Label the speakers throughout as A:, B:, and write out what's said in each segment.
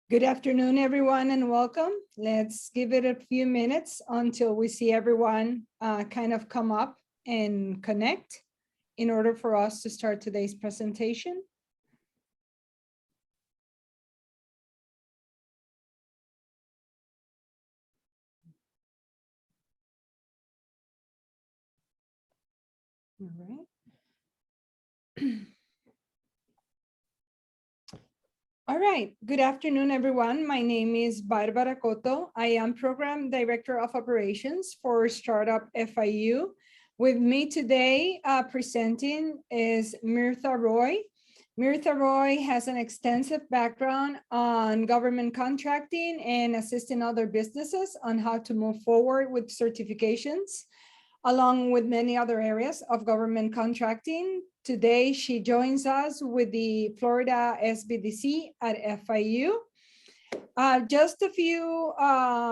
A: Good afternoon, everyone, and welcome. Let's give it a few minutes until we see everyone kind of come up and connect in order for us to start today's presentation. All right. All right, good afternoon, everyone. My name is Barbara Cotto. I am Program Director of Operations for Startup FIU. With me today presenting is Mirtha Roy. Mirtha Roy has an extensive background on government contracting and assisting other businesses on how to move forward with certifications, along with many other areas of government contracting. Today, she joins us with the Florida SBDC at FIU. Just a few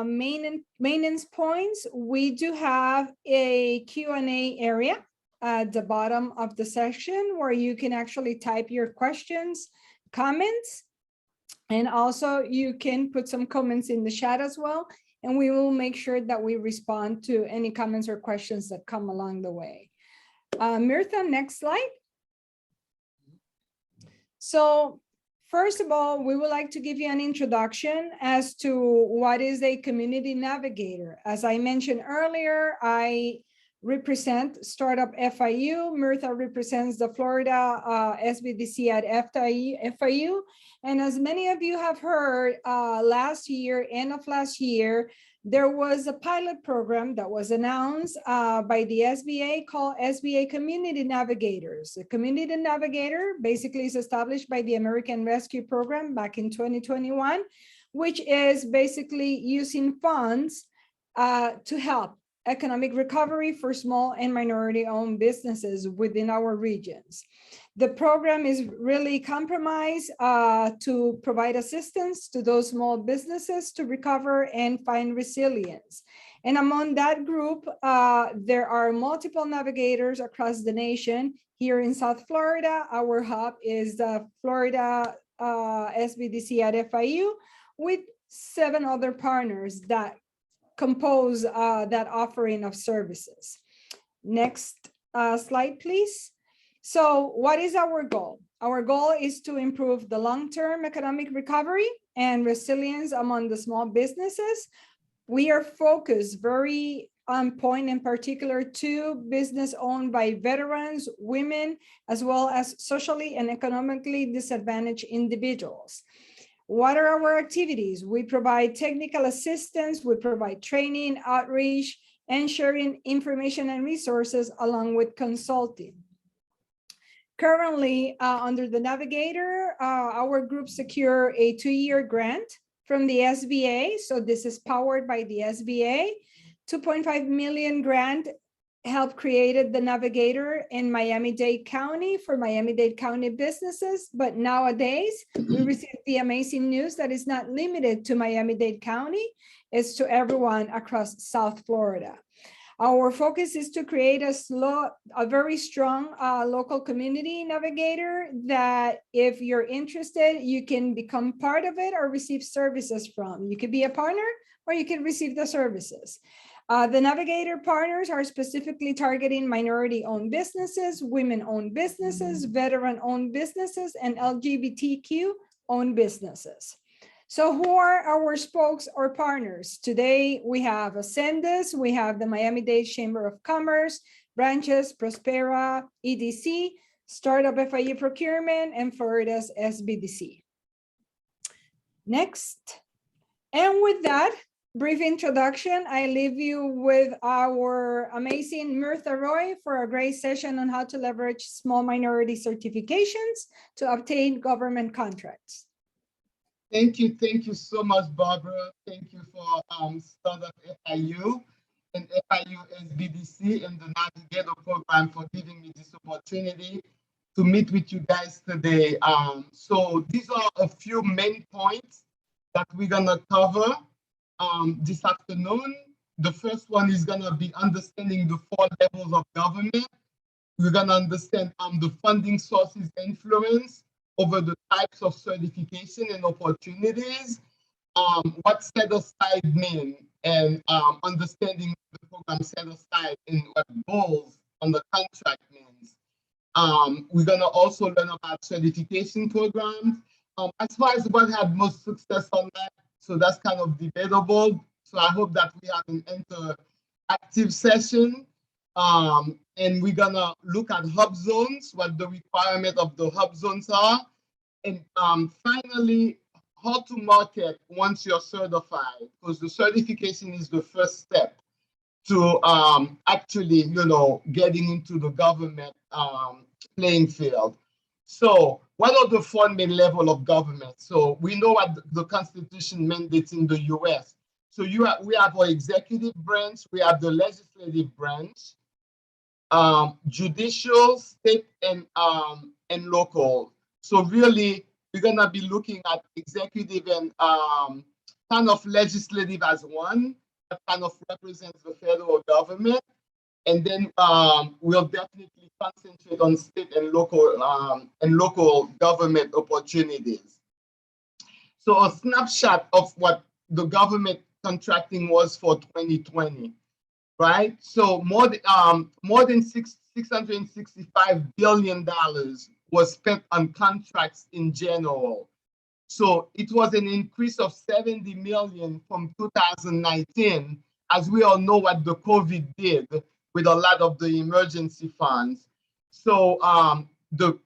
A: maintenance points. We do have a Q&A area at the bottom of the session where you can actually type your questions, comments, and also you can put some comments in the chat as well. And we will make sure that we respond to any comments or questions that come along the way. Mirtha, next slide. So first of all, we would like to give you an introduction as to what is a community navigator. As I mentioned earlier, I represent Startup FIU. Mirtha represents the Florida SBDC at FIU. And as many of you have heard, last year, end of last year, there was a pilot program that was announced by the SBA called SBA Community Navigators. The Community Navigator basically is established by the American Rescue Program back in 2021, which is basically using funds to help economic recovery for small and minority-owned businesses within our regions. The program is really compromised to provide assistance to those small businesses to recover and find resilience. And among that group, there are multiple navigators across the nation. Here in South Florida, our hub is the Florida SBDC at FIU with 7 other partners that compose that offering of services. Next slide, please. So what is our goal? Our goal is to improve the long-term economic recovery and resilience among the small businesses. We are focused very on point in particular to business owned by veterans, women, as well as socially and economically disadvantaged individuals. What are our activities? We provide technical assistance, we provide training, outreach, and sharing information and resources along with consulting. Currently, under the Navigator, our group secured a 2-year grant from the SBA. So this is powered by the SBA. 2.5 million grant helped created the Navigator in Miami-Dade County for Miami-Dade County businesses. But nowadays, we receive the amazing news that is not limited to Miami-Dade County, it's to everyone across South Florida. Our focus is to create a very strong local community navigator that if you're interested, you can become part of it or receive services from. You could be a partner or you can receive the services. The Navigator partners are specifically targeting minority-owned businesses, women-owned businesses, veteran-owned businesses, and LGBTQ-owned businesses. So who are our spokes or partners? Today, we have Ascendus, we have the Miami-Dade Chamber of Commerce, branches, Prospera, EDC, Startup FIU Procurement, and Florida's SBDC. Next. And with that brief introduction, I leave you with our amazing Mirtha Roy for a great session on how to leverage small minority certifications to obtain government contracts.
B: Thank you so much, Barbara. Thank you for Startup FIU and FIU SBDC and the Navigator program for giving me this opportunity to meet with you guys today. So these are a few main points that we're gonna cover this afternoon. The first one is gonna be understanding the 4 levels of government. We're gonna understand the funding sources influence over the types of certification and opportunities, what set aside mean, and understanding the program set aside and what goals on the contract means. We're gonna also learn about certification programs. As far as what had most success on that, so that's kind of debatable. So I hope that we have an interactive session. And we're gonna look at hub zones, what the requirement of the hub zones are, and finally, how to market once you're certified, because the certification is the first step to actually, getting into the government playing field. So what are the 4 main level of government? So we know what the Constitution mandates in the US. So we have our executive branch, we have the legislative branch, judicial, state, and local. So really, we're gonna be looking at executive and kind of legislative as one, that kind of represents the federal government. And then we'll definitely concentrate on state and local government opportunities. So a snapshot of what the government contracting was for 2020, right? So more than $665 billion was spent on contracts in general. So it was an increase of 70 million from 2019, as we all know what the COVID did with a lot of the emergency funds. So the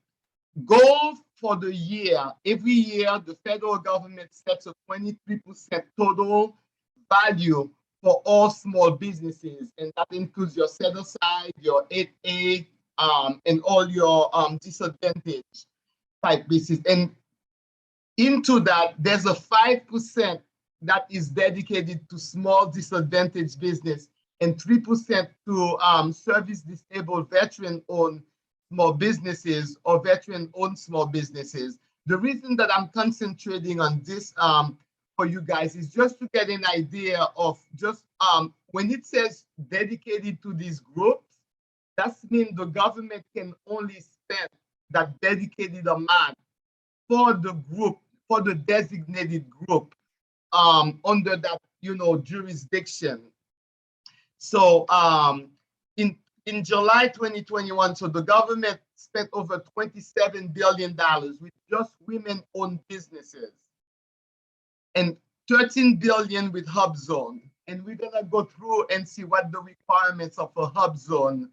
B: goal for the year, every year, the federal government sets a 23% total value for all small businesses, and that includes your set aside, your 8A, and all your disadvantage type business. And into that, there's a 5% that is dedicated to small disadvantaged business and 3% to service disabled veteran-owned small businesses or veteran-owned small businesses. The reason that I'm concentrating on this for you guys is just to get an idea of just when it says dedicated to these groups, that means the government can only spend that dedicated amount for the group, for the designated group under that jurisdiction. So in July 2021, so the government spent over $27 billion with just women-owned businesses and 13 billion with HUBZone. And we're gonna go through and see what the requirements of a HUBZone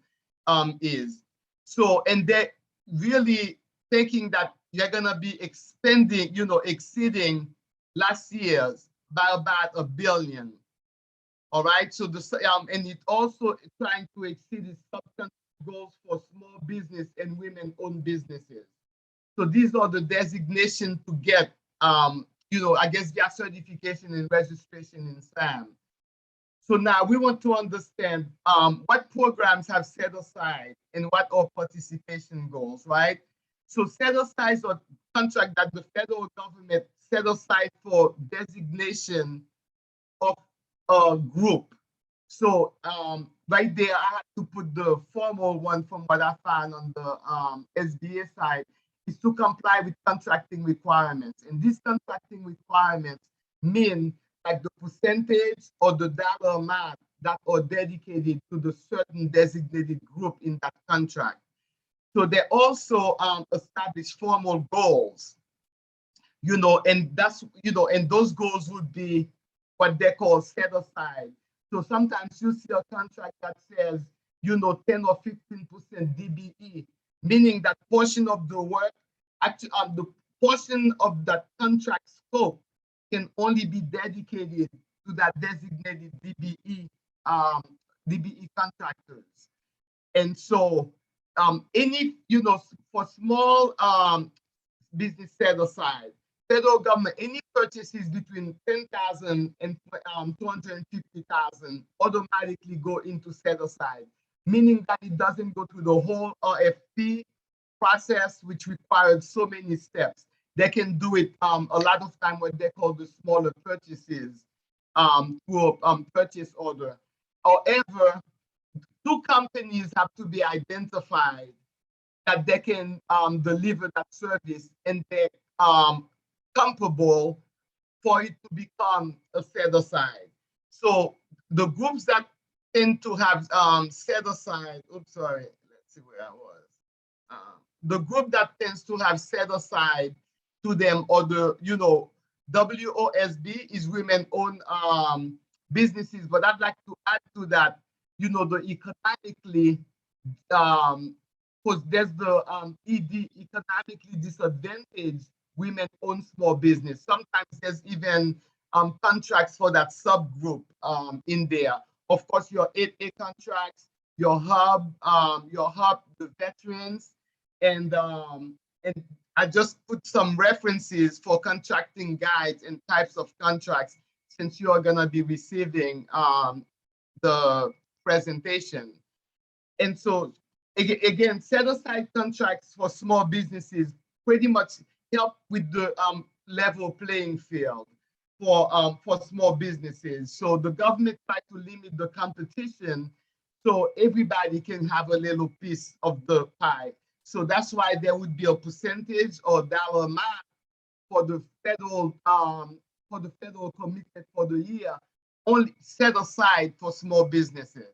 B: is. So, and they're really thinking that you're gonna be extending, exceeding last year's by about $1 billion. All right, so and it also trying to exceed its substantive goals for small business and women-owned businesses. So these are the designations to get, I guess, their certification and registration in SAM. So now we want to understand what programs have set aside and what are participation goals, right? So set aside a contract that the federal government set aside for designation of a group. So right there, I had to put the formal one from what I found on the SBA side is to comply with contracting requirements. And these contracting requirements mean like the percentage or the dollar amount that are dedicated to the certain designated group in that contract. So they also establish formal goals, and that's, and those goals would be what they call set aside. So sometimes you see a contract that says, 10 or 15% DBE, meaning that portion of the work, actually, the portion of that contract scope can only be dedicated to that designated DBE, DBE contractors. And so any, for small business set aside, federal government, any purchases between 10,000 and 250,000 automatically go into set aside, meaning that it doesn't go through the whole RFP process, which required so many steps. They can do it a lot of time what they call the smaller purchases through a purchase order. However, two companies have to be identified that they can deliver that service, and they're comparable for it to become a set aside. So the groups that tend to have set aside, oops, sorry, let's see where I was. The group that tends to have set aside to them, or the, WOSB is women-owned businesses, but I'd like to add to that, the economically, because there's the ED, economically disadvantaged women-owned small business. Sometimes there's even contracts for that subgroup in there. Of course, your 8A contracts, your hub, the veterans, and I just put some references for contracting guides and types of contracts, since you are gonna be receiving the presentation. And so again, set aside contracts for small businesses pretty much help with the level playing field for small businesses. So the government tried to limit the competition so everybody can have a little piece of the pie. So that's why there would be a percentage or dollar amount for the federal commitment for the year, only set aside for small businesses.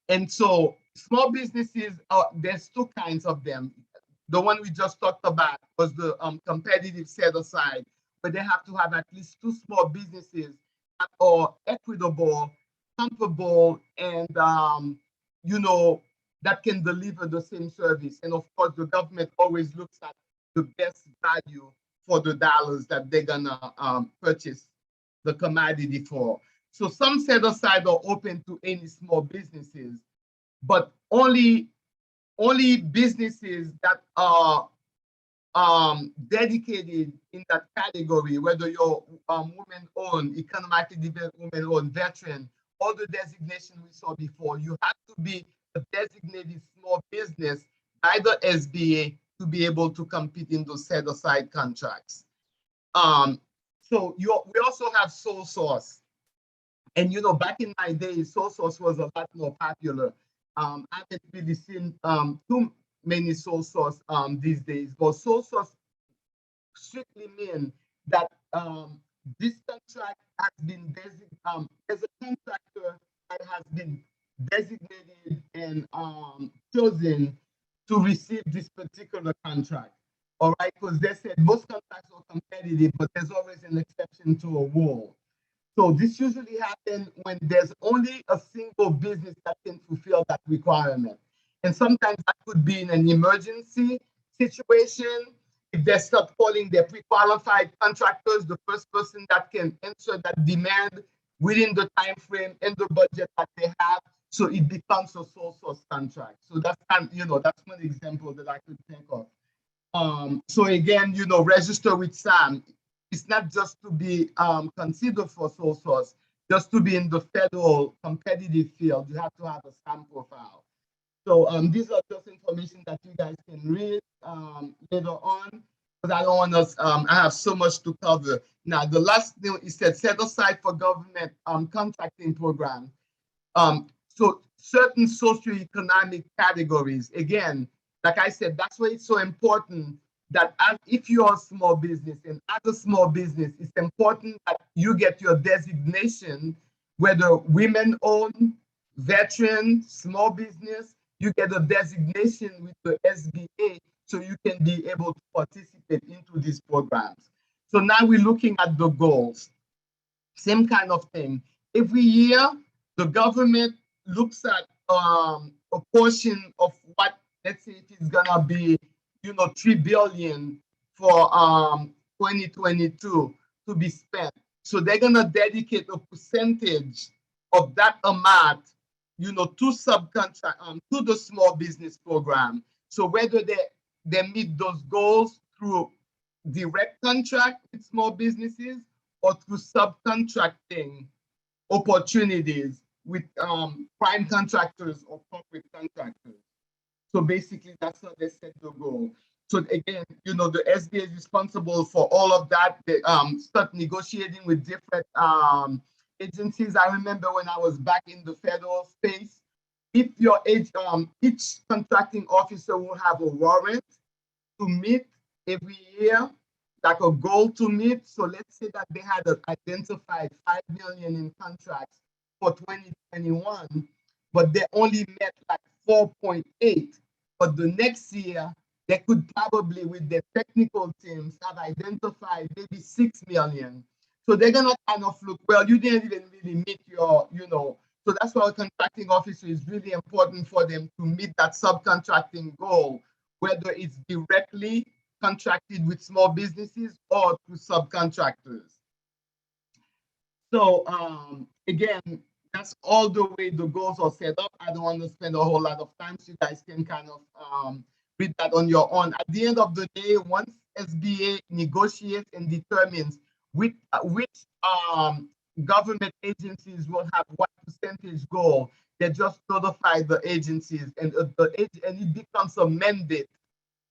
B: And so small businesses, there's two kinds of them. The one we just talked about was the competitive set aside, but they have to have at least two small businesses that are equitable, comparable, and that can deliver the same service. And of course, the government always looks at the best value for the dollars that they're gonna purchase the commodity for. So some set aside are open to any small businesses, but only businesses that are dedicated in that category, whether you're women-owned, economically developed women-owned, veteran, all the designation we saw before, you have to be a designated small business by the SBA to be able to compete in those set-aside contracts. So we also have sole source. And back in my day, sole source was a lot more popular. I haven't really seen too many sole source these days, but sole source strictly mean that this contract has been designated, as a contractor that has been designated and chosen to receive this particular contract. All right, because they said most contracts are competitive, but there's always an exception to a rule. So this usually happens when there's only a single business that can fulfill that requirement. And sometimes that could be in an emergency situation. If they start calling their pre-qualified contractors, the first person that can answer that demand within the time frame and the budget that they have, so it becomes a sole source contract. So that's that's one example that I could think of. So again, register with SAM. It's not just to be considered for sole source, just to be in the federal competitive field. You have to have a SAM profile. So these are just information that you guys can read later on, because I don't want us, I have so much to cover. Now, the last thing is that set aside for government contracting program. So certain socioeconomic categories, again, like I said, that's why it's so important that if you're a small business and as a small business, it's important that you get your designation, whether women-owned, veteran, small business, you get a designation with the SBA so you can be able to participate into these programs. So now we're looking at the goals. Same kind of thing. Every year, the government looks at a portion of what, let's say, it is gonna be, $3 billion for 2022 to be spent. So they're gonna dedicate a percentage of that amount, to subcontract to the small business program. So whether they meet those goals through direct contract with small businesses or through subcontracting opportunities with prime contractors or corporate contractors. So basically, that's how they set the goal. So again, you know, the SBA is responsible for all of that. They start negotiating with different agencies. I remember when I was back in the federal space, if your each contracting officer will have a warrant to meet every year, like a goal to meet. So let's say that they had identified 5 million in contracts for 2021, but they only met like 4.8. But the next year, they could probably, with their technical teams, have identified maybe 6 million. So they're gonna kind of look, well, you didn't even really meet your, you know, so that's why a contracting officer is really important for them to meet that subcontracting goal, whether it's directly contracted with small businesses or through subcontractors. So again, that's all the way the goals are set up. I don't want to spend a whole lot of time, so you guys can kind of read that on your own. At the end of the day, once SBA negotiates and determines which government agencies will have what percentage goal, they just notify the agencies, and it becomes a mandate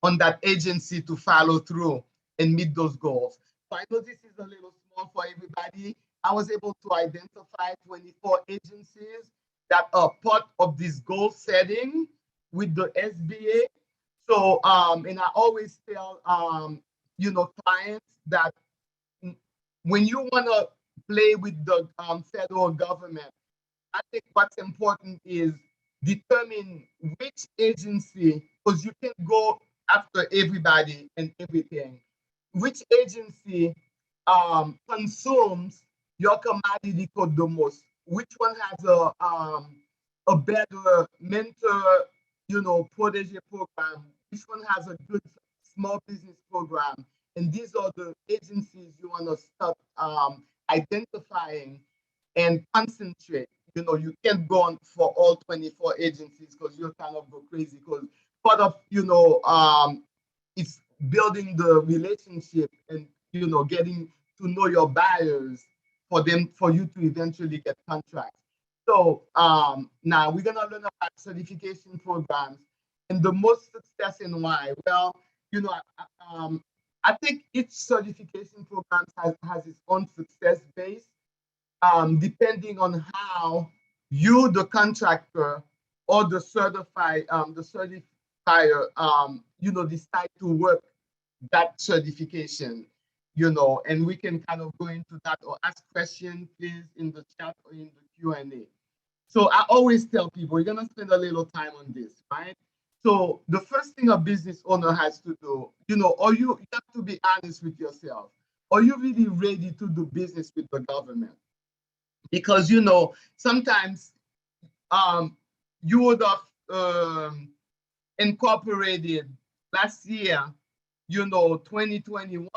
B: on that agency to follow through and meet those goals. So I know this is a little small for everybody. I was able to identify 24 agencies that are part of this goal setting with the SBA. So, and I always tell, you know, clients that when you want to play with the federal government, I think what's important is determine which agency, because you can go after everybody and everything. Which agency consumes your commodity code the most? Which one has a better mentor, you know, protege program? Which one has a good small business program? And these are the agencies you want to start identifying and concentrate. You know, you can't go on for all 24 agencies because you'll kind of go crazy, because part of, you know, it's building the relationship and, you know, getting to know your buyers for you to eventually get contracts. So now we're gonna learn about certification programs and the most success and why. Well, you know, I think each certification program has its own success base, depending on how you, the contractor, or the certifier, you know, decide to work that certification, you know, and we can kind of go into that or ask questions, please, in the chat or in the Q&A. So I always tell people, we're gonna spend a little time on this, right? So the first thing a business owner has to do, you know, or you have to be honest with yourself. Are you really ready to do business with the government? Because, you know, sometimes you would have incorporated last year, you know, 2021,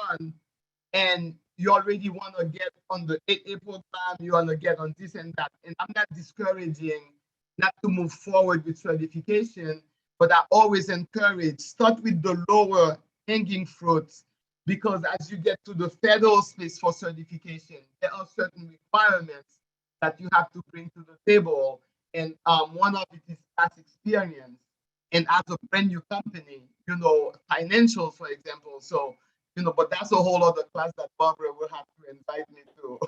B: and you already want to get on the 8A program, you want to get on this and that. And I'm not discouraging not to move forward with certification, but I always encourage, start with the lower hanging fruits, because as you get to the federal space for certification, there are certain requirements that you have to bring to the table. And one of it is past experience. And as a brand new company, you know, financials, for example. So, you know, but that's a whole other class that Barbara will have to invite me to.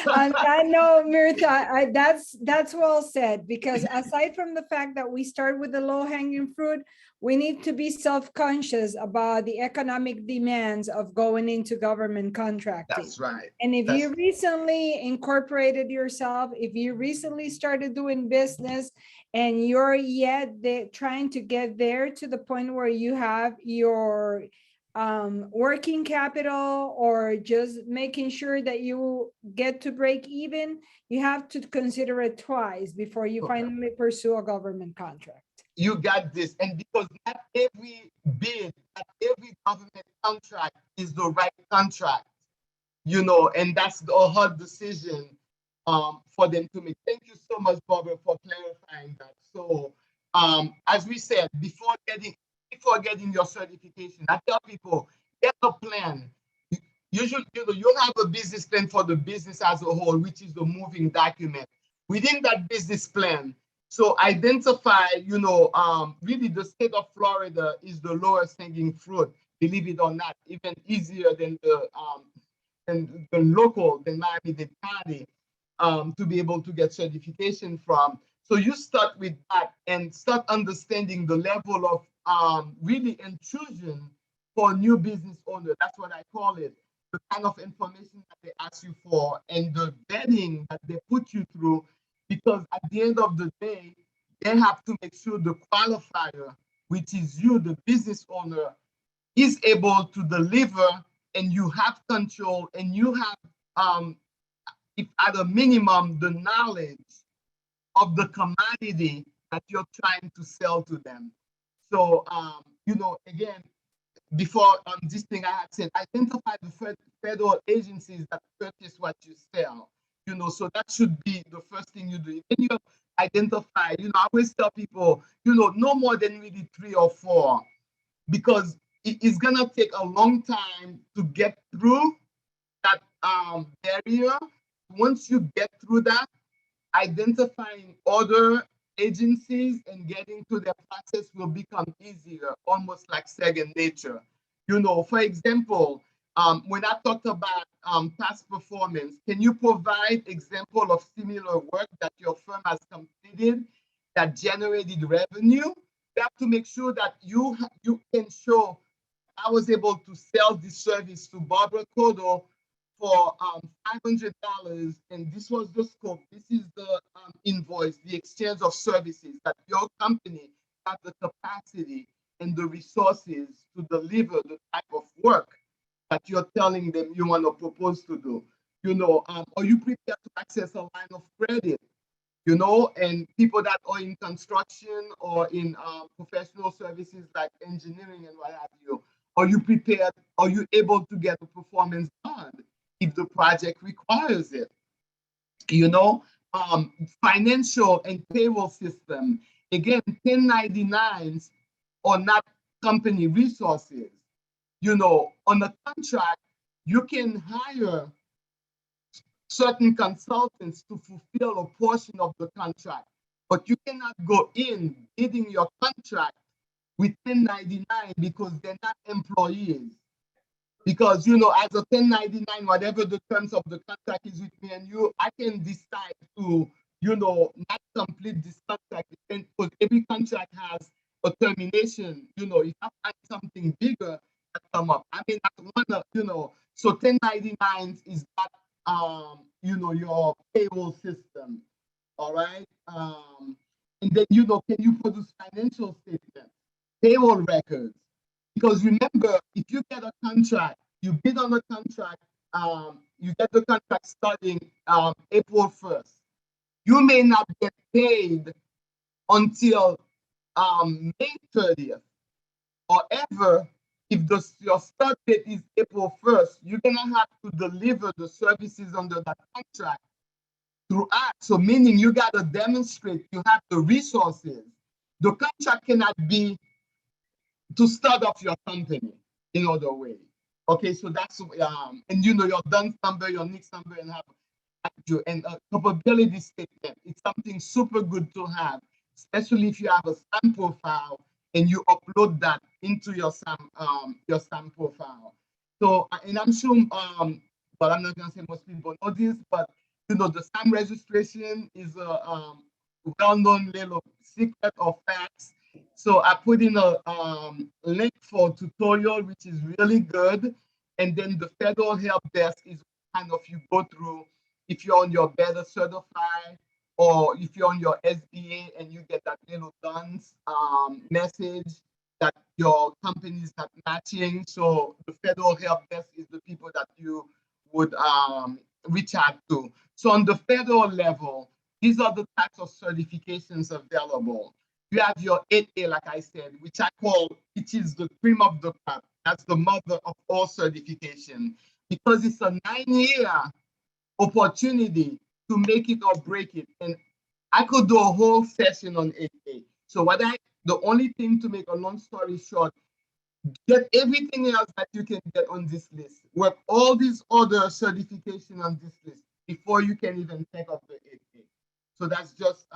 A: I know, Mirtha, that's well said, because aside from the fact that we start with the low-hanging fruit, we need to be self-conscious about the economic demands of going into government contracting.
B: That's right.
A: And if you recently incorporated yourself, if you recently started doing business and you're yet trying to get there to the point where you have your working capital, or just making sure that you get to break even, you have to consider it twice before you finally pursue a government contract.
B: You got this. And because not every bid, not every government contract is the right contract, you know, and that's a hard decision for them to make. Thank you so much, Barbara, for clarifying that. So as we said, before getting your certification, I tell people, get a plan. Usually, you'll have a business plan for the business as a whole, which is the moving document. Within that business plan, So identify, really the state of Florida is the lowest hanging fruit, believe it or not, even easier than the local, than Miami-Dade County, to be able to get certification from. So you start with that and start understanding the level of really intrusion for a new business owner. That's what I call it. The kind of information that they ask you for and the vetting that they put you through, because at the end of the day, they have to make sure the qualifier, which is you, the business owner, is able to deliver, and you have control, and you have, if at a minimum, the knowledge of the commodity that you're trying to sell to them. So, again, before this thing I had said, identify the federal agencies that purchase what you sell. So that should be the first thing you do. When you identify, I always tell people, no more than really 3 or 4, because it's gonna take a long time to get through that barrier. Once you get through that, identifying other agencies and getting to their process will become easier, almost like second nature. For example, when I talked about past performance, can you provide example of similar work that your firm has completed that generated revenue? You have to make sure that you can show, I was able to sell this service to Barbara Kodo for $500, and this was the scope. This is the invoice, the exchange of services that your company has the capacity and the resources to deliver the type of work that you're telling them you want to propose to do. Are you prepared to access a line of credit? And people that are in construction or in professional services like engineering and what have you, are you prepared? Are you able to get the performance done if the project requires it? Financial and payroll system. Again, 1099s are not company resources. On a contract, you can hire certain consultants to fulfill a portion of the contract, but you cannot go in bidding your contract with 1099 because they're not employees. Because, as a 1099, whatever the terms of the contract is with me and you, I can decide to, not complete this contract. Because every contract has a termination. If I find something bigger that come up, I mean, I wanna, so 1099 is not, your payroll system. All right. And then, can you produce financial statements, payroll records? Because remember, if you get a contract, you bid on a contract, you get the contract starting April 1st. You may not get paid until May 30th. However, if your start date is April 1st, you're gonna have to deliver the services under that contract throughout. So meaning you gotta demonstrate you have the resources. The contract cannot be to start off your company in other way. Okay, so that's and your DUNS number, your NICS number, and have you and a capability statement. It's something super good to have, especially if you have a SAM profile and you upload that into your SAM profile. So and I'm sure but I'm not gonna say most people know this, but the SAM registration is a well-known little secret or facts. So I put in a link for tutorial, which is really good. And then the federal help desk is kind of you go through if you're on your better certified or if you're on your SBA and you get that little DUNS message that your company is not matching. So the federal help desk is the people that you would reach out to. So on the federal level, these are the types of certifications available. You have your 8A, like I said, which I call, which is the cream of the crop. That's the mother of all certification because it's a 9-year opportunity to make it or break it. And I could do a whole session on 8A. So the only thing, to make a long story short, get everything else that you can get on this list. Work all these other certifications on this list before you can even think of the 8A. So that's just,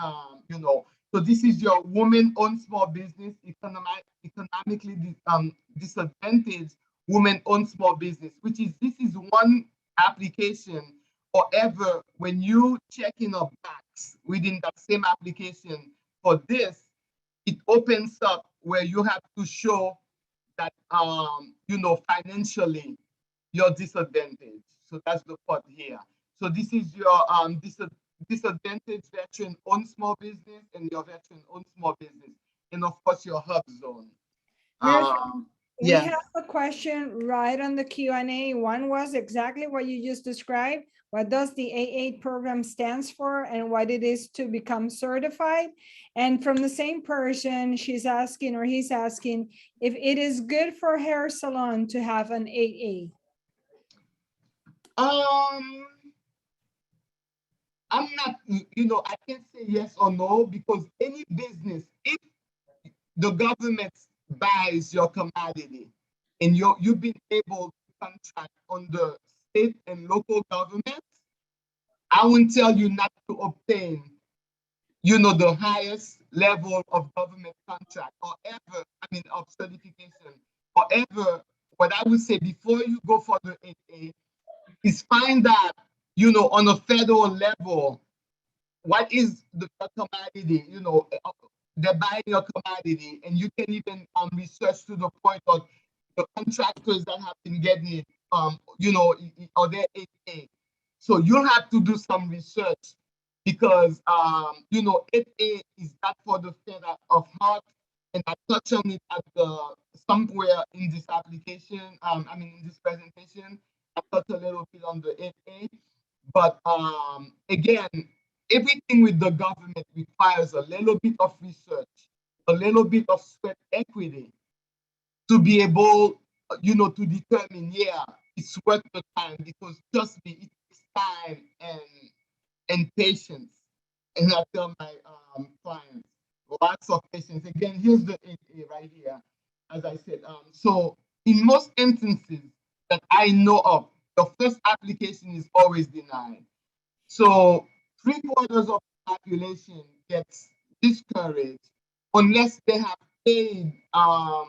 B: so So this is your woman-owned small business, economically disadvantaged woman-owned small business, this is one application. However, when you check in a box within that same application for this, it opens up where you have to show that financially you're disadvantaged. So that's the part here. So this is your disadvantaged veteran-owned small business and your veteran-owned small business, and of course your hub zone.
A: Mirtha, we
B: Yes.
A: have a question right on the Q&A. One was exactly what you just described. What does the AA program stands for and what it is to become certified? And from the same person, she's asking or he's asking if it is good for hair salon to have an AA.
B: I'm not, I can't say yes or no, because any business, if the government buys your commodity and you've been able to contract on the state and local government, I won't tell you not to obtain, the highest level of government contract of certification. However, what I would say before you go for the AA is find out, on a federal level, what is the commodity, they're buying your commodity, and you can even research to the point of the contractors that have been getting it, or their AA. So you'll have to do some research because, AA is not for the faint of heart, and I touch on it at somewhere in this application, in this presentation, I touch a little bit on the AA, but again, everything with the government requires a little bit of research, a little bit of sweat equity to be able, to determine, yeah, it's worth the time, because trust me, it takes time and patience. And I tell my clients, lots of patience. Again, here's the AA right here, as I said. So in most instances that I know of, the first application is always denied. So 3/4 of the population gets discouraged unless they have paid. I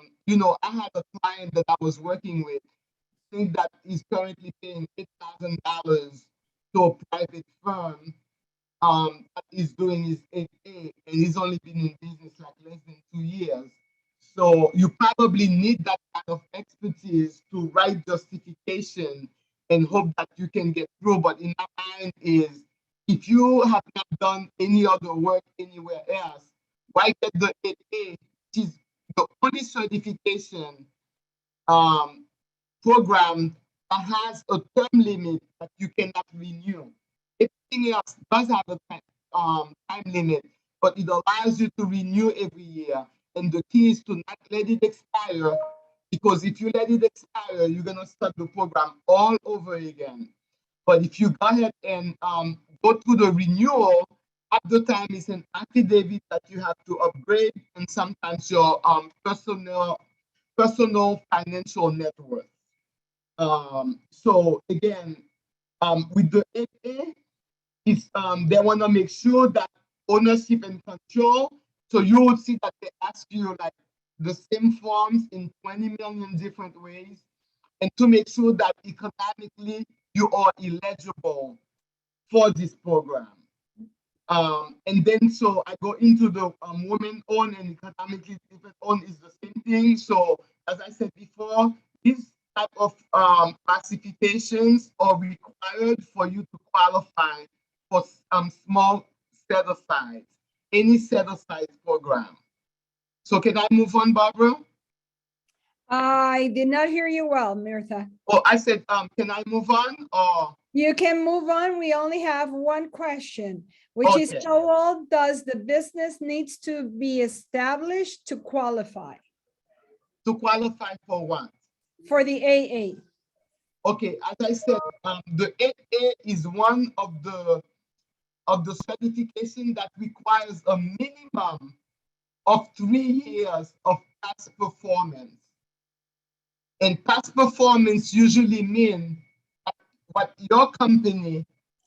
B: had a client that I was working with, I think that is currently paying $8,000 to a private firm that is doing his AA, and he's only been in business like less than 2 years. So you probably need that kind of expertise to write justification and hope that you can get through. But in my mind is, if you have not done any other work anywhere else, why get the AA, which is the only certification program that has a term limit that you cannot renew. Everything else does have a time limit, but it allows you to renew every year. And the key is to not let it expire, because if you let it expire, you're gonna start the program all over again. But if you go ahead and go through the renewal, at the time it's an affidavit that you have to upgrade, and sometimes your personal financial net worth. So again, with the AA, it's they want to make sure that ownership and control. So you would see that they ask you like the same forms in 20 million different ways, and to make sure that economically you are eligible for this program. And then so I go into the women-owned and economically different owned is the same thing. So as I said before, these type of classifications are required for you to qualify for small set-asides, any set-aside program. So can I move on, Barbara?
A: I did not hear you well, Mirtha.
B: Oh, I said, can I move on? Or
A: you can move on. We only have one question, which is how old does the business needs to be established to qualify?
B: To qualify for what?
A: For the AA.
B: Okay, as I said, the AA is one of the certification that requires a minimum of 3 years of past performance. And past performance usually means what your company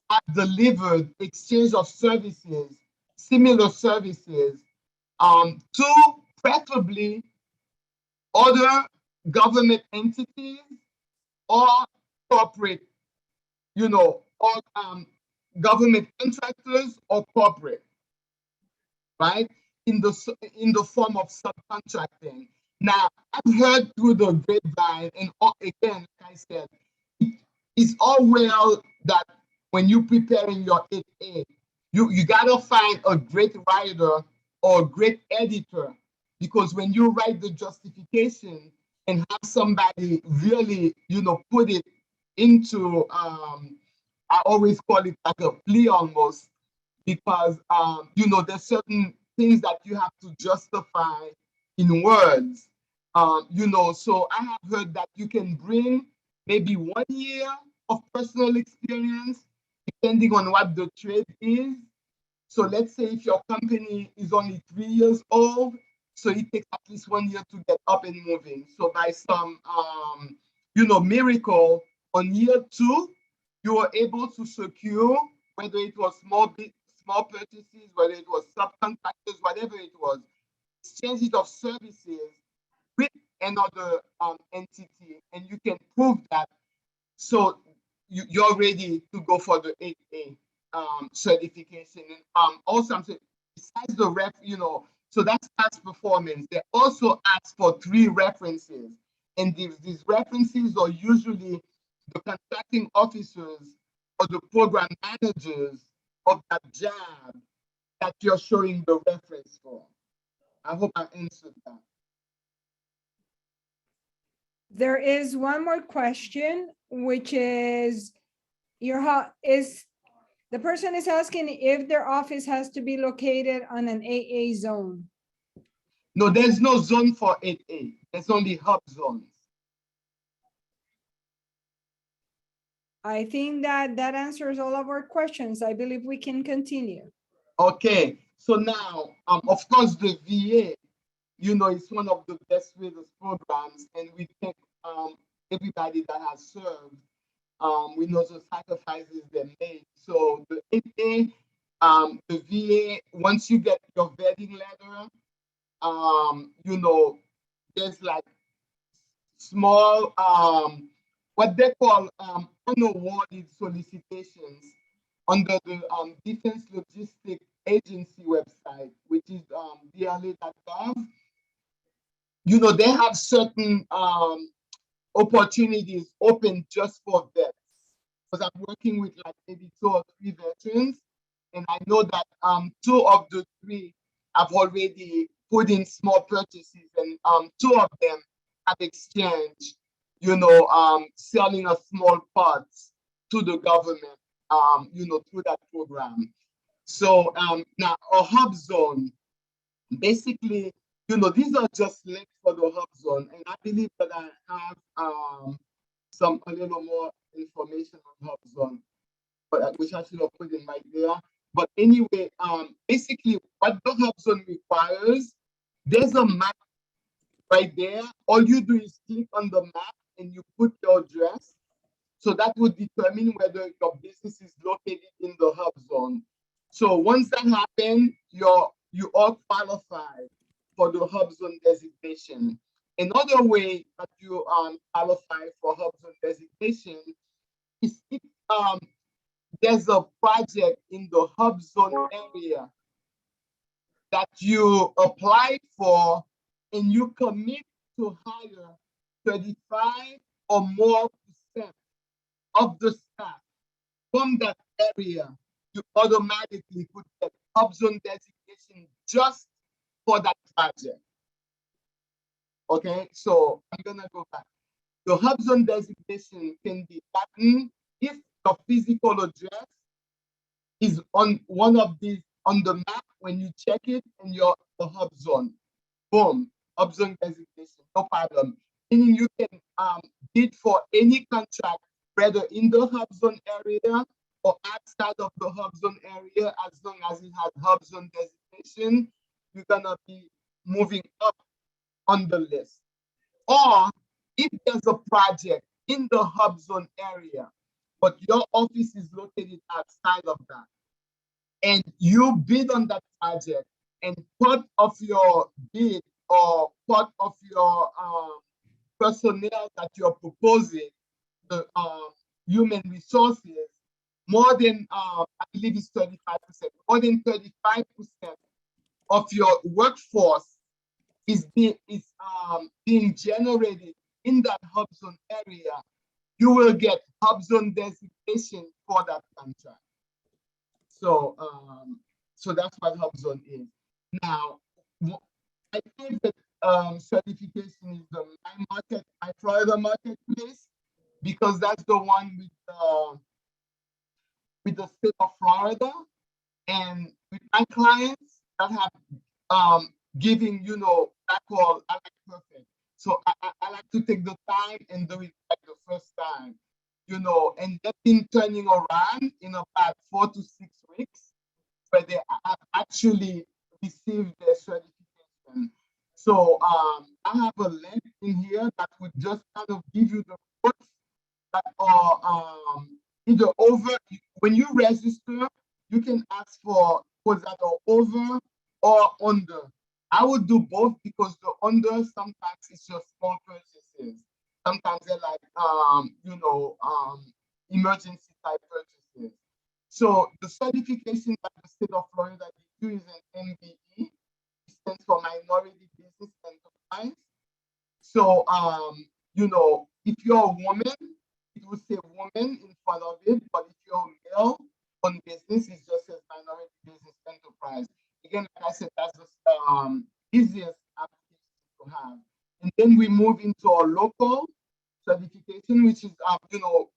B: has delivered, exchange of services, similar services Two, preferably other government entities or corporate, or government contractors or corporate, right? In the form of subcontracting. Now, I've heard through the grapevine, and again, like I said, it's all well that when you're preparing your 8A, you gotta find a great writer or a great editor, because when you write the justification and have somebody really, put it into, I always call it like a plea almost, because there's certain things that you have to justify in words. So I have heard that you can bring maybe 1 year of personal experience, depending on what the trade is. So let's say if your company is only 3 years old, so it takes at least 1 year to get up and moving. So by some, miracle, on year 2, you were able to secure, whether it was small purchases, whether it was subcontractors, whatever it was, exchanges of services with another entity, and you can prove that. So you're ready to go for the 8A certification. And also, I'm saying, besides the so that's past performance. They also ask for 3 references, and these references are usually the contracting officers or the program managers of that job that you're showing the reference for. I hope I answered that.
A: There is one more question, which is the person is asking if their office has to be located on an AA zone.
B: No, there's no zone for 8A. There's only hub zones.
A: I think that answers all of our questions. I believe we can continue.
B: Okay, so now, of course, the VA, it's one of the best rated programs, and we thank everybody that has served. We know the sacrifices they made. So the 8A, the VA, once you get your vetting letter, there's like small, what they call unawarded solicitations under the Defense Logistic Agency website, which is DLA.gov. They have certain opportunities open just for vets. Because I'm working with like maybe 2 or 3 veterans, and I know that 2 of the 3 have already put in small purchases, and 2 of them have exchanged, selling a small parts to the government, through that program. So now a HUBZone, basically, these are just links for the HUBZone, and I believe that I have a little more information on HUBZone, but which I should have put in right there. But anyway, basically, what the HUBZone requires, there's a map right there. All you do is click on the map and you put your address. So that would determine whether your business is located in the HUBZone. So once that happens, you are qualified for the HUBZone designation. Another way that you qualify for HUBZone designation is if there's a project in the HUBZone area that you apply for and you commit to hire 35 or more % of the staff from that area, you automatically put the HUBZone designation just for that project. Okay, so I'm gonna go back. The HUBZone designation can be gotten if your physical address is on one of these on the map when you check it and you're the HUBZone. Boom, HUBZone designation, no problem. Meaning you can bid for any contract, whether in the HUBZone area or outside of the HUBZone area, as long as it has HUBZone designation, you're gonna be moving up on the list. Or if there's a project in the HUBZone area, but your office is located outside of that, and you bid on that project And part of your bid or part of your personnel that you're proposing, the human resources, more than I believe it's 35%, more than 35% of your workforce is being generated in that HUBZone area, you will get HUBZone designation for that contract. So, so that's what HUBZone is. Now, I think that certification is my Florida marketplace, because that's the one with the state of Florida, and with my clients that have giving, you know, that call, I like perfect. So I like to take the time and do it like the first time, you know, and they've been turning around in about 4 to 6 weeks, where they have actually received their certification. So I have a link in here that would just kind of give you the course that are either over, when you register, you can ask for codes that are over or under. I would do both, because the under sometimes it's just small purchases. Sometimes they're like you know, emergency type purchases. So the certification that the state of Florida gives you is an MBE. It stands for Minority Business Enterprise. So you know, if you're a woman, it will say woman in front of it, but if you're male on business, it just says Minority Business Enterprise. Again, like I said, that's the easiest application to have. And then we move into our local certification, which is you know,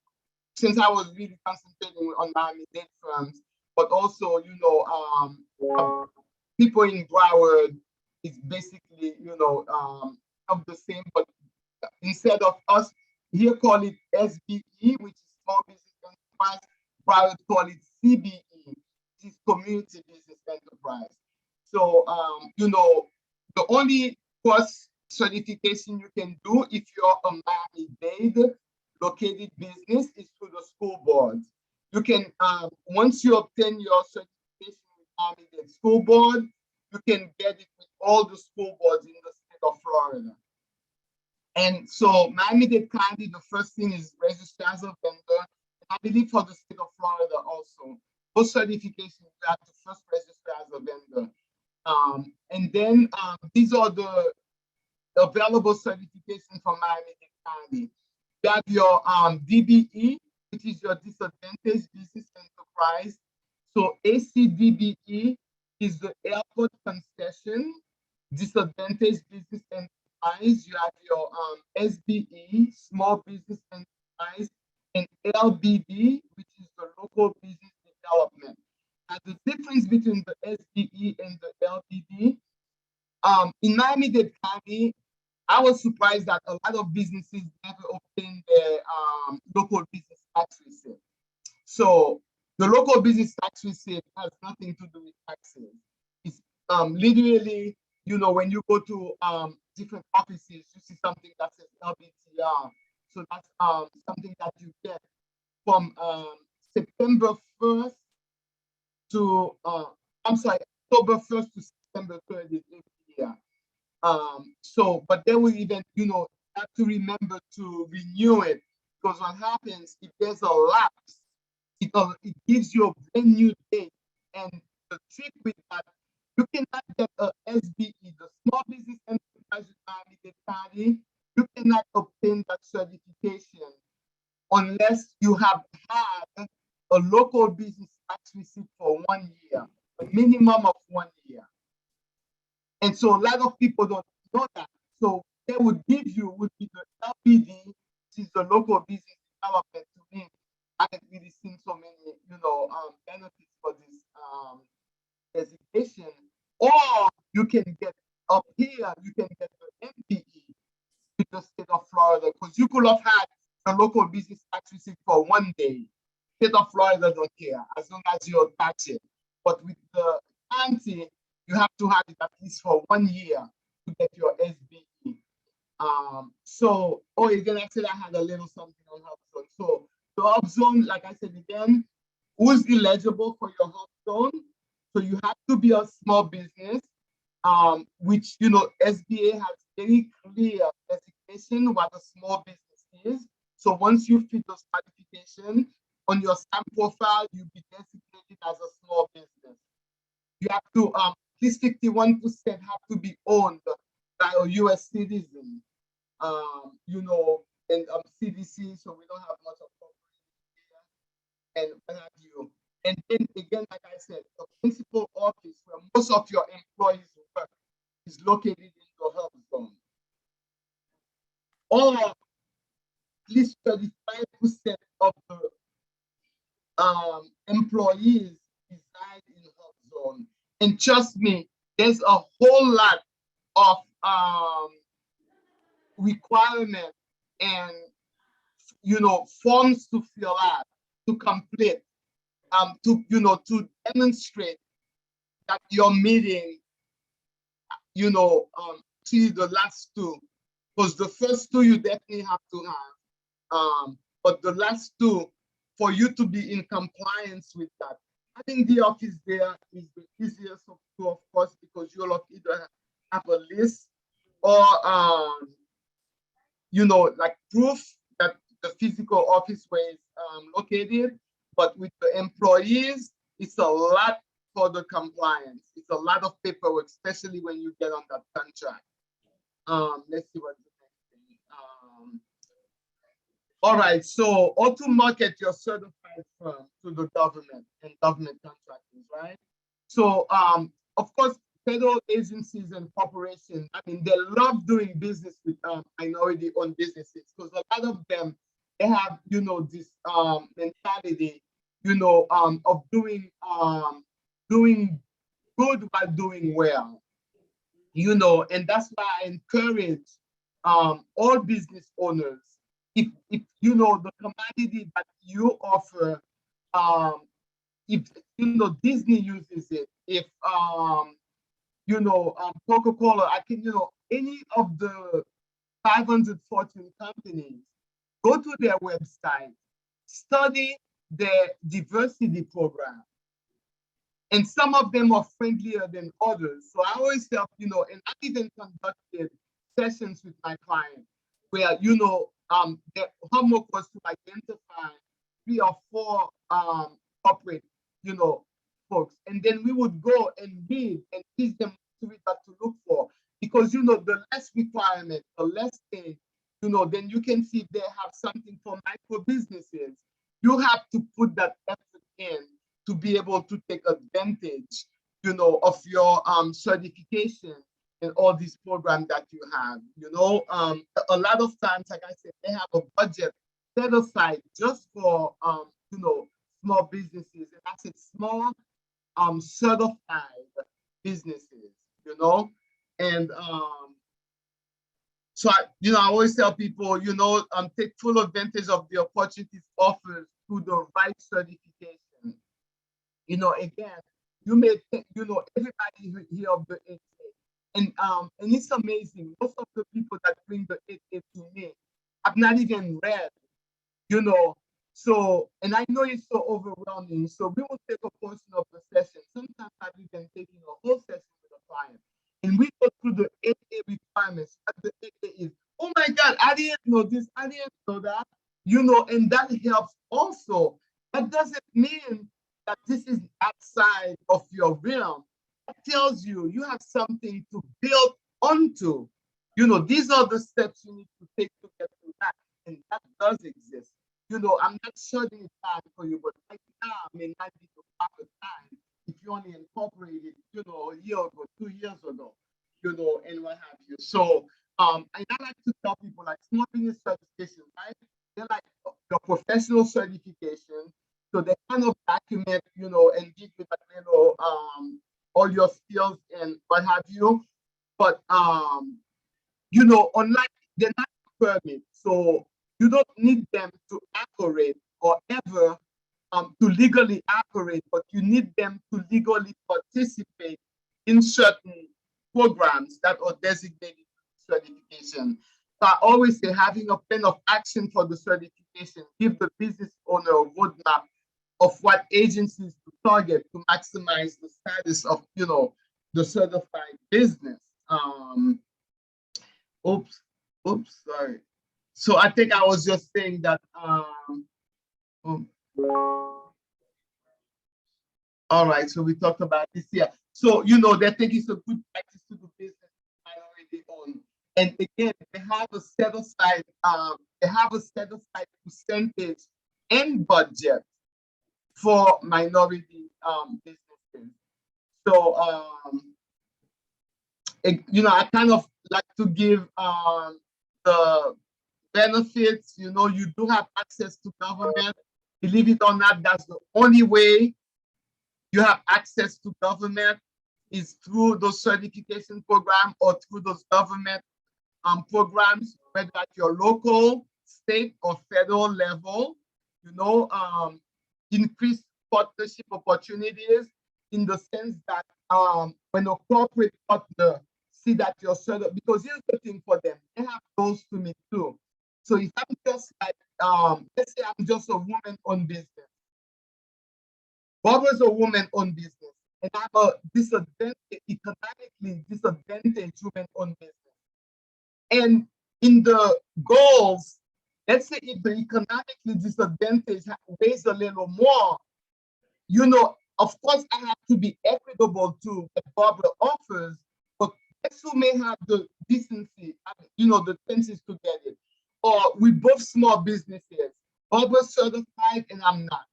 B: since I was really concentrating on Miami-Dade firms, but also, you know, people in Broward is basically, you know, of the same, but instead of us here call it SBE, which is Small Business Enterprise, Broward call it CBE, which is Community Business Enterprise. So, you know, the only course certification you can do if you're a Miami-Dade located business is through the school board. You can, once you obtain your certification with Miami-Dade School Board, you can get it with all the school boards in the state of Florida. And so Miami-Dade County, the first thing is register as a vendor. I believe for the state of Florida also, for certification, you have to first register as a vendor. And then these are the available certifications from Miami-Dade County. You have your DBE, which is your Disadvantaged Business Enterprise. So ACDBE is the Airport Concession Disadvantaged Business Enterprise. You have your SBE, Small Business Enterprise, and LBD, which is the Local Business Development. And the difference between the SBE and the LBD, in Miami-Dade County, I was surprised that a lot of businesses never obtain their local business tax receipt. So the local business tax receipt has nothing to do with taxes. It's literally, you know, when you go to different offices, you see something that says LBTR. So that's something that you get from September 1st to, I'm sorry, October 1st to September 30th every year. So, but they will even, you know, have to remember to renew it, because what happens if there's a lapse, it gives you a brand new date. And the trick with that, you cannot get a SBE, the Small Business Enterprise Miami-Dade County, you cannot obtain that certification unless you have had a local business tax receipt for 1 year, a minimum of 1 year. And so a lot of people don't know that. So they would give you would be the LBD, which is the local business development. To me, I haven't really seen so many, you know, benefits for this designation. Or you can get up here, you can get the MBE with the state of Florida, because you could have had a local business tax receipt for 1 day. State of Florida don't care as long as you attach it. But with the county, you have to have it at least for 1 year to get your SBE. So, oh, again, actually, I had a little something on HUBZone. So, the HUBZone, like I said again, who's eligible for your HUBZone? So, you have to be a small business. which, SBA has very clear designation what a small business is. So once you fit the certification on your SAM profile, you'll be designated as a small business. You have to, at least 51% have to be owned by a US citizen, and CDC, so we don't have much of corporate here, and what have you. And then again, like I said, the principal office where most of your employees work is located in the HUBZone. Or at least 35% of the employees reside in HUBZone. And trust me, there's a whole lot of requirements and forms to fill out, to complete, to demonstrate that you're meeting, to the last two, because the first two you definitely have to have, but the last two, for you to be in compliance with that, I think the office there is the easiest of two, of course, because you'll either have a list or like proof that the physical office where it's located. But with the employees, it's a lot for the compliance. It's a lot of paperwork, especially when you get on that contract. Let's see what's the next thing. All right, so how to market your certified firm to the government and government contractors, right? So, of course, federal agencies and corporations, I mean, they love doing business with minority-owned businesses because a lot of them, they have, this mentality, of doing good while doing well, and that's why I encourage all business owners, if the commodity that you offer, if Disney uses it, if Coca-Cola, I can, any of the 500 Fortune companies, go to their website, study their diversity program. And some of them are friendlier than others. So I always tell, and I even conducted sessions with my clients where, their homework was to identify 3 or 4 corporate, folks. And then we would go and read and teach them to read what to look for. Because, the less requirement, the less thing, then you can see if they have something for micro businesses. You have to put that effort in to be able to take advantage, of your certification and all these programs that you have. A lot of times, like I said, they have a budget set aside just for small businesses. And I said small certified businesses, and so I always tell people, take full advantage of the opportunities offered through the right certification. Again, you may think, everybody here of the 8A, and it's amazing. Most of the people that bring the 8A to me have not even read, So, and I know it's so overwhelming. So we will take a portion of the session. Sometimes I've even taken a whole session with a client, and we go through the 8A requirements. The 8A is, oh my God, I didn't know this, I didn't know that, and that helps also. That doesn't mean that this is outside of your realm. It tells you you have something to build onto. These are the steps you need to take to get to that, and that does exist. I'm not shutting it down for you, but right now may not be the proper time if you only incorporated, a year ago, 2 years ago, and what have you. So, and I like to tell people, like, small business certification, right? They're like your professional certification. So they kind of document, and give you that, all your skills and what have you. But, unlike, they're not permit. So you don't need them to operate or ever to legally operate, but you need them to legally participate in certain programs that are designated certification. So I always say having a plan of action for the certification, give the business owner a roadmap of what agencies to target to maximize the status of, the the certified business. Oops, sorry. So I think I was just saying that, all right, so we talked about this here. So, they think it's a good practice to do business minority owned. And again, they have a set aside, percentage and budget for minority businesses. So, I kind of like to give the benefits. You do have access to government. Believe it or not, that's the only way you have access to government is through those certification program or through those government programs, whether at your local, state, or federal level. Increased partnership opportunities in the sense that when a corporate partner see that you're certified, because here's the thing for them, they have those to me too. So if I'm just like, let's say I'm just a woman-owned business. Barbara's a woman-owned business, and I'm a economically disadvantaged woman-owned business. And in the goals, let's say if the economically disadvantaged weighs a little more, of course I have to be equitable to what Barbara offers, but guess who may have the decency, the senses to get it? Or we both small businesses. Barbara's certified and I'm not.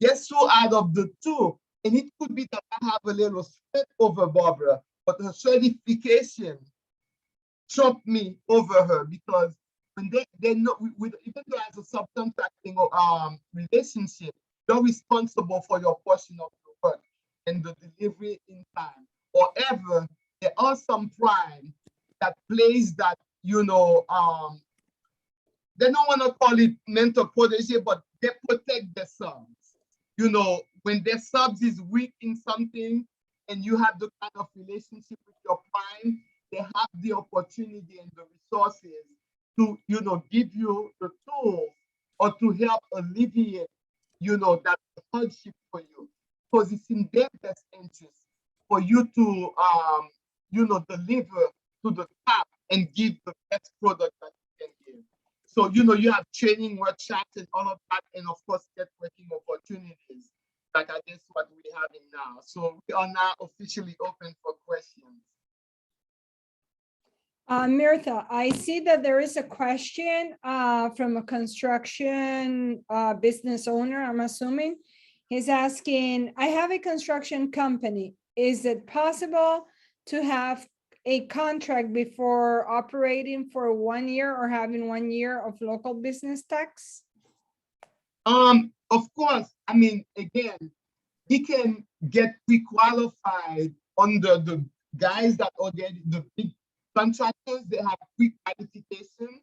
B: Guess who out of the two? And it could be that I have a little step over Barbara, but her certification trumped me over her, because when they know, even though as a subcontracting relationship, you're responsible for your portion of the work and the delivery in time. However, there are some prime that plays that, they don't want to call it mentor protege, but they protect their subs. When their subs is weak in something and you have the kind of relationship with your prime, they have the opportunity and the resources to, give you the tools or to help alleviate, that hardship for you, because it's in their best interest for you to, deliver to the top and give the best product that you can give. So, you have training workshops and all of that, and of course, networking opportunities, like I guess what we're having now. So we are now officially open for questions.
A: Mirtha, I see that there is a question from a construction business owner, I'm assuming. He's asking, I have a construction company. Is it possible to have a contract before operating for 1 year or having 1 year of local business tax?
B: Of course, I mean, again, he can get pre-qualified under the guys that already, the big contractors, they have pre-qualification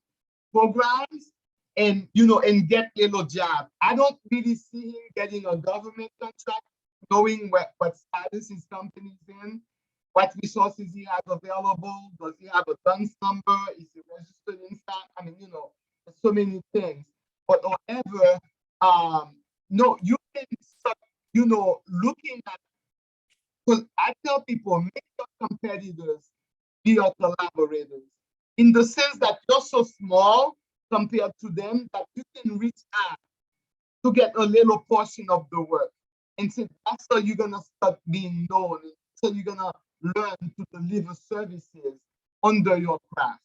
B: programs and, and get little job. I don't really see him getting a government contract, knowing what status his company's in, what resources he has available. Does he have a DUNS number? Is he registered inside? I mean, there's so many things. But however, no, you can start, looking at, because I tell people, make your competitors be your collaborators, in the sense that you're so small compared to them that you can reach out to get a little portion of the work. And so that's how you're gonna start being known. So you're gonna learn to deliver services under your craft.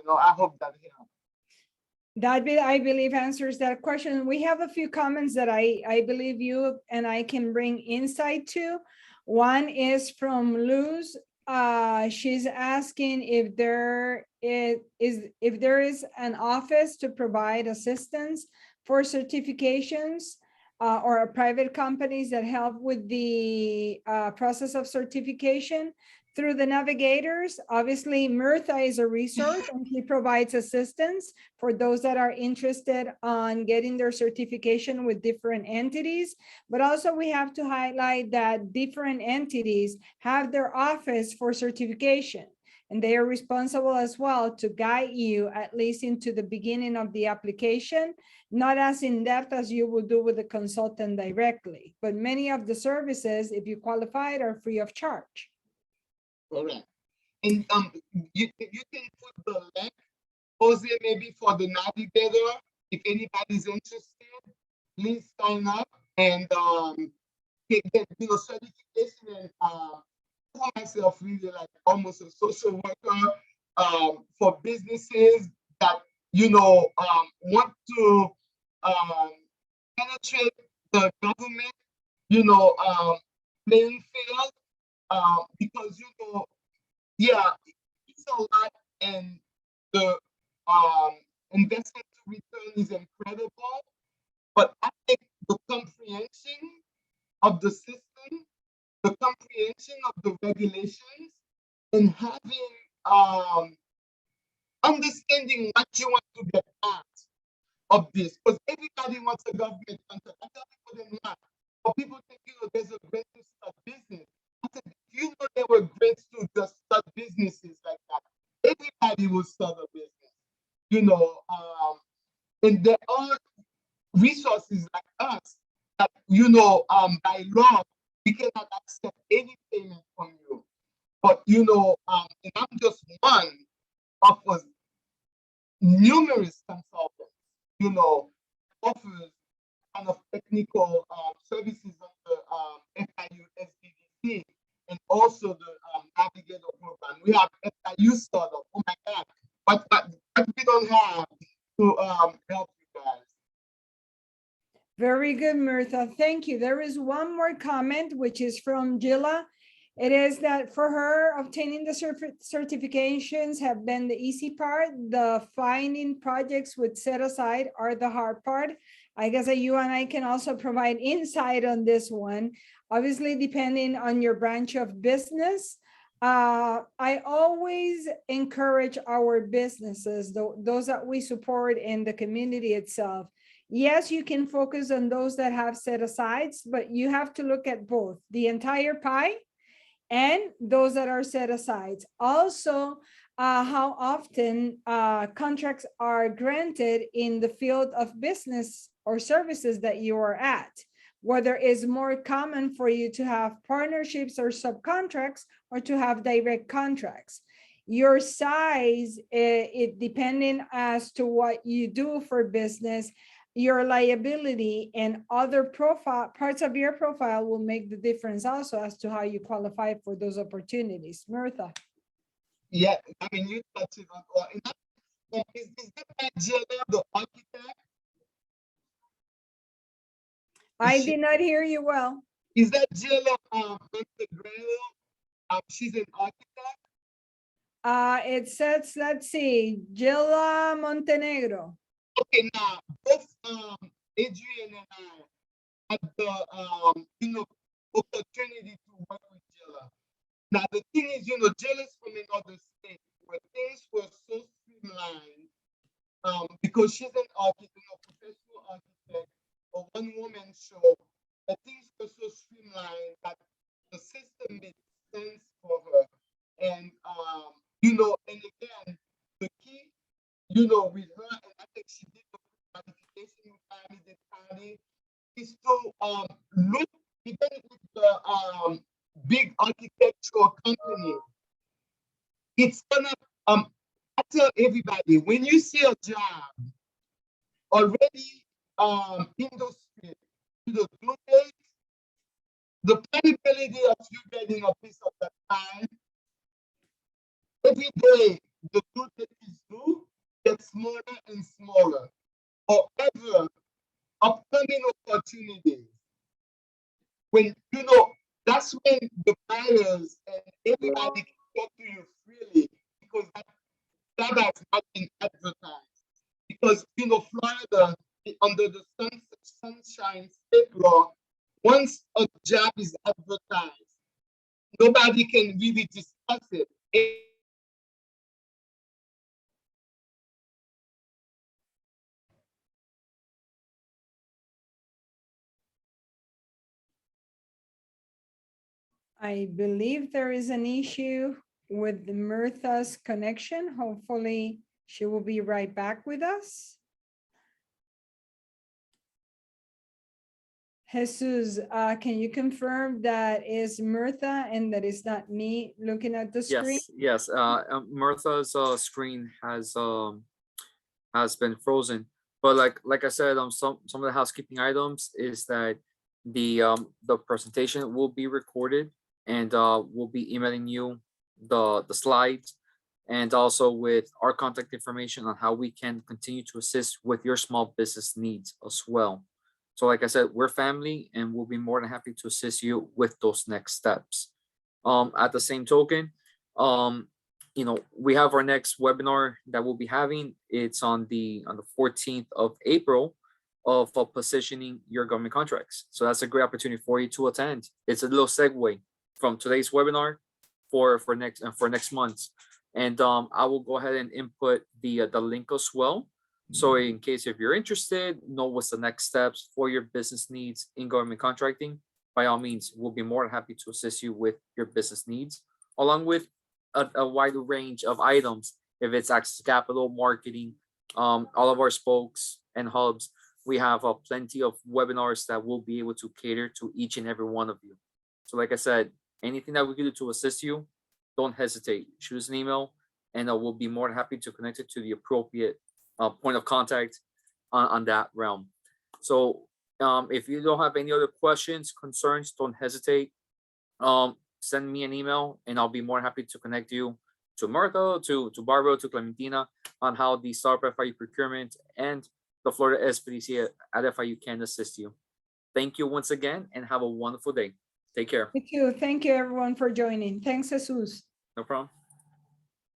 B: I hope that helps.
A: That I believe answers that question. We have a few comments that I believe you and I can bring insight to. One is from Luz. She's asking if there is an office to provide assistance for certifications or private companies that help with the process of certification through the navigators. Obviously, Mirtha is a resource and he provides assistance for those that are interested on getting their certification with different entities. But also we have to highlight that different entities have their office for certification, and they are responsible as well to guide you at least into the beginning of the application, not as in-depth as you will do with the consultant directly. But many of the services, if you qualified, are free of charge.
B: Correct. And you can put the link, Jose, maybe for the Navigator. If anybody's interested, please sign up and get certification and for myself really like almost a social worker for businesses that want to um, penetrate the government playing field because yeah, it's a lot and the um, investment return is incredible, but I think the comprehension of the system, the comprehension of the regulations, and having understanding what you want to get out of this, because everybody wants a government contract. I tell people them not. But people think, there's a grant to start business. I said, there were grants to just start businesses like that. Everybody will start a business, and there are resources like us that, by law, we cannot accept any payment from you. But, and I'm just one of us numerous consultants, offers kind of technical services of the FIU SBDC and also the Navigator program. We have FIU startup. Oh my God, but we don't have to help you guys.
A: Very good, Mirtha. Thank you. There is one more comment, which is from Jilla. It is that for her, obtaining the certifications have been the easy part. The finding projects with set aside are the hard part. I guess that you and I can also provide insight on this one. Obviously, depending on your branch of business, I always encourage our businesses, those that we support in the community itself. Yes, you can focus on those that have set asides, but you have to look at both the entire pie and those that are set aside. Also, how often contracts are granted in the field of business or services that you are at, whether it's more common for you to have partnerships or subcontracts or to have direct contracts. Your size, it depending as to what you do for business, your liability and other parts of your profile will make the difference also as to how you qualify for those opportunities. Mirtha.
B: Yeah, I mean, you touched it on all. Is that Jella, the architect?
A: I did not hear you well.
B: Is that Jella Montenegro? She's an architect?
A: It says, let's see, Jilla Montenegro.
B: Okay, now both Adrian and I had the opportunity to work with Jella. Now the thing is, Jella's from another state where things were so streamlined because she's an architect, professional architect, a one-woman show. The things were so streamlined that the system made sense for her. And and again, the key, with her, and I think she did the qualification with Miami-Dade County, is to look even with the big architectural company. It's gonna I tell everybody, when you see a job already in those streets, due date, the probability of you getting a piece of that time every day the due date is due gets smaller and smaller. However, upcoming opportunities, when that's when the buyers and everybody can talk to you freely because that has not been advertised. Because Florida, under the sunshine state law, once a job is advertised, nobody can really discuss it.
A: I believe there is an issue with Mirtha's connection. Hopefully she will be right back with us. Jesus, can you confirm that is Mirtha and that is not me looking at the screen?
C: Yes. Martha's screen has been frozen. But like I said, some of the housekeeping items is that the presentation will be recorded, and we'll be emailing you the slides, and also with our contact information on how we can continue to assist with your small business needs as well. So like I said, we're family, and we'll be more than happy to assist you with those next steps. At the same token, we have our next webinar that we'll be having. It's on the 14th of April of positioning your government contracts. So that's a great opportunity for you to attend. It's a little segue from today's webinar for next month. And I will go ahead and input the link as well. So in case if you're interested, know what's the next steps for your business needs in government contracting, by all means, we'll be more than happy to assist you with your business needs, along with a wide range of items. If it's access to capital, marketing, all of our spokes and hubs, we have plenty of webinars that will be able to cater to each and every one of you. So like I said, anything that we can do to assist you, don't hesitate. Shoot us an email, and we'll be more than happy to connect it to the appropriate point of contact on that realm. So if you don't have any other questions, concerns, don't hesitate. Send me an email, and I'll be more happy to connect you to Martha, to Barbara, to Clementina on how the Startup FIU procurement and the Florida SPDC at FIU can assist you. Thank you once again, and have a wonderful day. Take care.
A: Thank you. Thank you everyone for joining. Thanks, Jesus.
C: No problem.